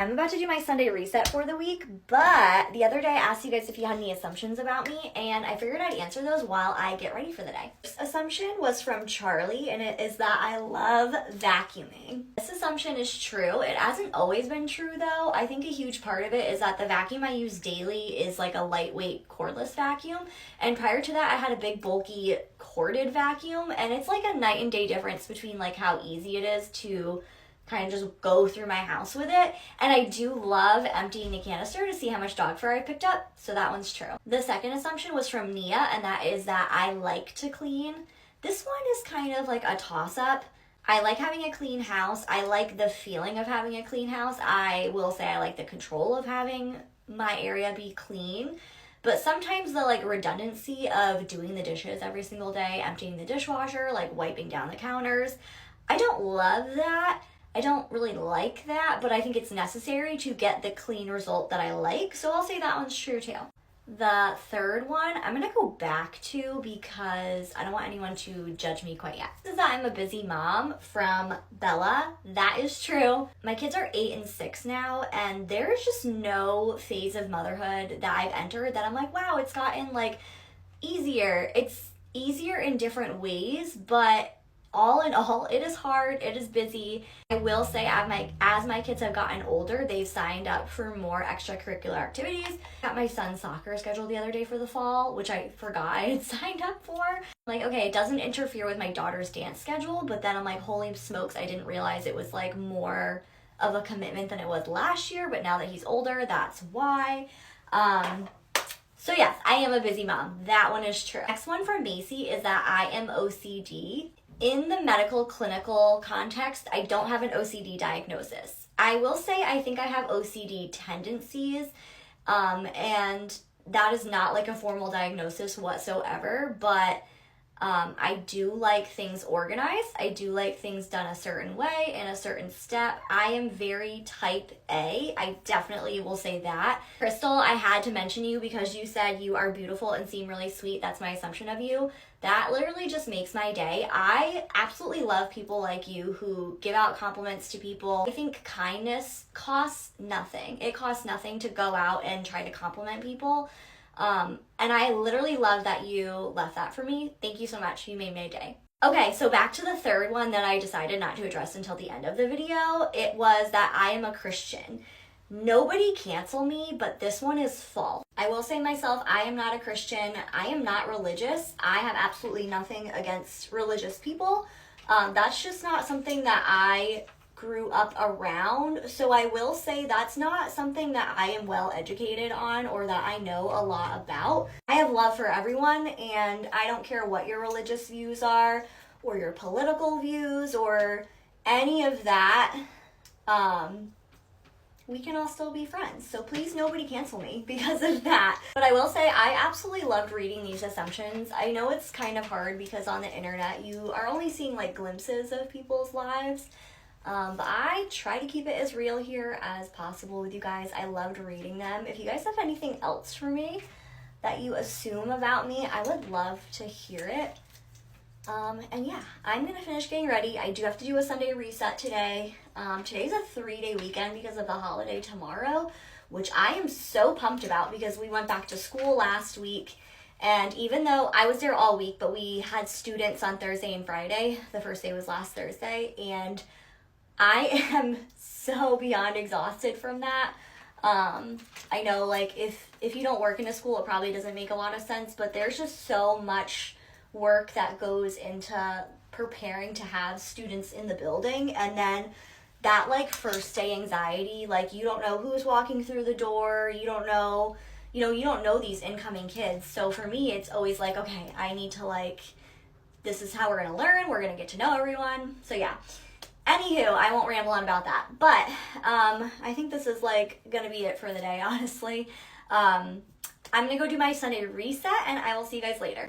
I'm about to do my Sunday reset for the week, but the other day I asked you guys if you had any assumptions about me, and I figured I'd answer those while I get ready for the day. This assumption was from Charlie, and it is that I love vacuuming. This assumption is true. It hasn't always been true though. I think a huge part of it is that the vacuum I use daily is like a lightweight cordless vacuum, and prior to that I had a big bulky corded vacuum, and it's like a night and day difference between like how easy it is to kind of just go through my house with it. And I do love emptying the canister to see how much dog fur I picked up, so that one's true. The second assumption was from Nia, and that is that I like to clean. This one is kind of like a toss-up. I like having a clean house. I like the feeling of having a clean house. I will say I like the control of having my area be clean. But sometimes the like redundancy of doing the dishes every single day, emptying the dishwasher, like wiping down the counters, I don't love that. I don't really like that, but I think it's necessary to get the clean result that I like, so I'll say that one's true too. The third one, I'm gonna go back to because I don't want anyone to judge me quite yet. This is that I'm a busy mom from Bella. That is true. My kids are 8 and 6 now, and there's just no phase of motherhood that I've entered that I'm like, wow, it's gotten like easier. It's easier in different ways, but all in all, it is hard, it is busy. I will say as my kids have gotten older, they've signed up for more extracurricular activities. I got my son's soccer scheduled the other day for the fall, which I forgot I had signed up for. Like, okay, it doesn't interfere with my daughter's dance schedule, but then I'm like, holy smokes, I didn't realize it was like more of a commitment than it was last year, but now that he's older, that's why. So yes, I am a busy mom. That one is true. Next one from Macy is that I am OCD. In the medical clinical context, I don't have an OCD diagnosis. I will say I think I have OCD tendencies, and that is not like a formal diagnosis whatsoever, but I do like things organized. I do like things done a certain way, in a certain step. I am very type A. I definitely will say that. Crystal, I had to mention you because you said you are beautiful and seem really sweet. That's my assumption of you. That literally just makes my day. I absolutely love people like you who give out compliments to people. I think kindness costs nothing. It costs nothing to go out and try to compliment people. And I literally love that you left that for me. Thank you so much. You made my day. Okay, so back to the third one that I decided not to address until the end of the video. It was that I am a Christian. Nobody cancel me, but this one is false. I will say myself, I am not a Christian. I am not religious. I have absolutely nothing against religious people. That's just not something that I grew up around. So I will say that's not something that I am well educated on or that I know a lot about. I have love for everyone, and I don't care what your religious views are or your political views or any of that. We can all still be friends. So please nobody cancel me because of that. But I will say I absolutely loved reading these assumptions. I know it's kind of hard because on the internet you are only seeing like glimpses of people's lives. But I try to keep it as real here as possible with you guys. I loved reading them. If you guys have anything else for me that you assume about me, I would love to hear it. And yeah, I'm gonna finish getting ready. I do have to do a Sunday reset today. Today's a 3-day weekend because of the holiday tomorrow, which I am so pumped about because we went back to school last week. And even though I was there all week, but we had students on Thursday and Friday. The first day was last Thursday, and I am so beyond exhausted from that. I know like if you don't work in a school, it probably doesn't make a lot of sense, but there's just so much work that goes into preparing to have students in the building, and then that like first day anxiety, like you don't know who's walking through the door, you don't know these incoming kids. So for me, it's always like, okay, I need to like, this is how we're gonna learn, we're gonna get to know everyone. So yeah. Anywho, I won't ramble on about that, but I think this is like gonna be it for the day, honestly. I'm gonna go do my Sunday reset, and I will see you guys later.